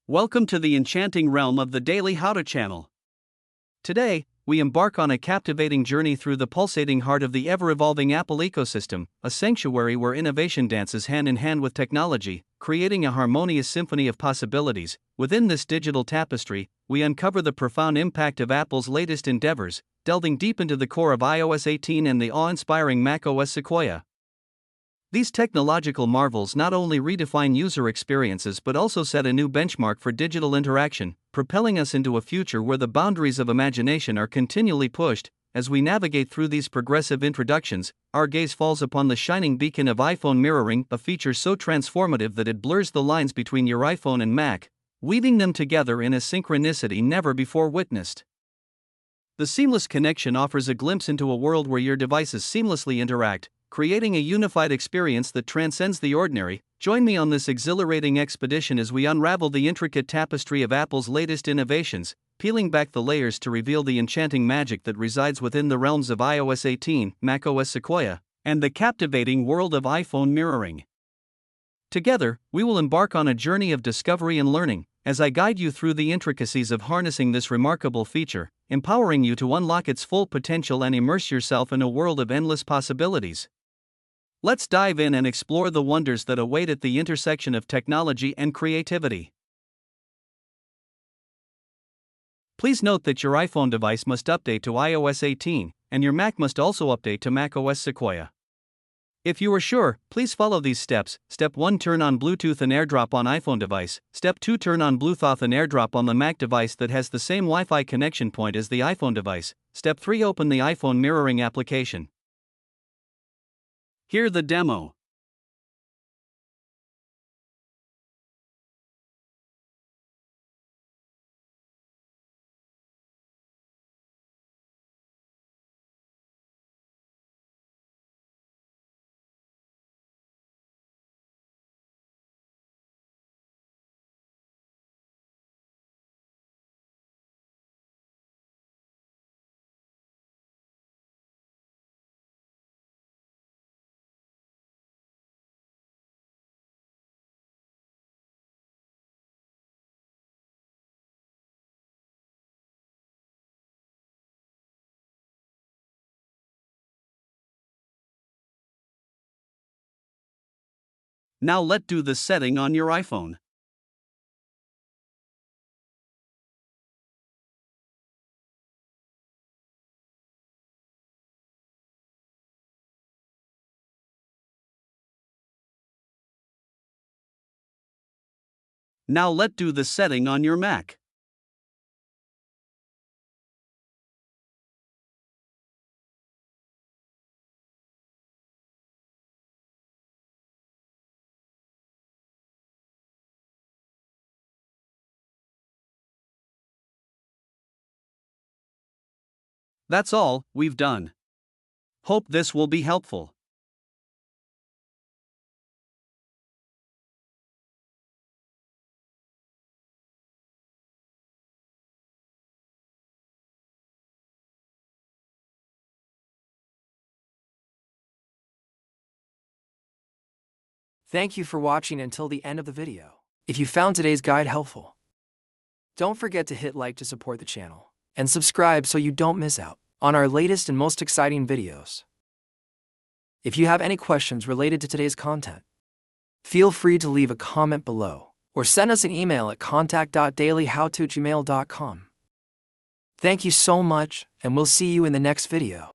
Welcome to the enchanting realm of the Daily Howto channel. Today, we embark on a captivating journey through the pulsating heart of the ever-evolving Apple ecosystem, a sanctuary where innovation dances hand in hand with technology, creating a harmonious symphony of possibilities. Within this digital tapestry, we uncover the profound impact of Apple's latest endeavors, delving deep into the core of iOS 18 and the awe-inspiring macOS Sequoia. These technological marvels not only redefine user experiences but also set a new benchmark for digital interaction, propelling us into a future where the boundaries of imagination are continually pushed. As we navigate through these progressive introductions, our gaze falls upon the shining beacon of iPhone mirroring, a feature so transformative that it blurs the lines between your iPhone and Mac, weaving them together in a synchronicity never before witnessed. The seamless connection offers a glimpse into a world where your devices seamlessly interact, creating a unified experience that transcends the ordinary. Join me on this exhilarating expedition as we unravel the intricate tapestry of Apple's latest innovations, peeling back the layers to reveal the enchanting magic that resides within the realms of iOS 18, macOS Sequoia, and the captivating world of iPhone mirroring. Together, we will embark on a journey of discovery and learning, as I guide you through the intricacies of harnessing this remarkable feature, empowering you to unlock its full potential and immerse yourself in a world of endless possibilities. Let's dive in and explore the wonders that await at the intersection of technology and creativity. Please note that your iPhone device must update to iOS 18, and your Mac must also update to macOS Sequoia. If you are sure, please follow these steps. Step 1: Turn on Bluetooth and AirDrop on iPhone device. Step 2: Turn on Bluetooth and AirDrop on the Mac device that has the same Wi-Fi connection point as the iPhone device. Step 3: Open the iPhone mirroring application. Hear the demo. Now let's do the setting on your iPhone. Now let's do the setting on your Mac. That's all we've done. Hope this will be helpful. Thank you for watching until the end of the video. If you found today's guide helpful, don't forget to hit like to support the channel, and subscribe so you don't miss out on our latest and most exciting videos. If you have any questions related to today's content, feel free to leave a comment below, or send us an email at contact.dailyhowto@gmail.com. Thank you so much, and we'll see you in the next video.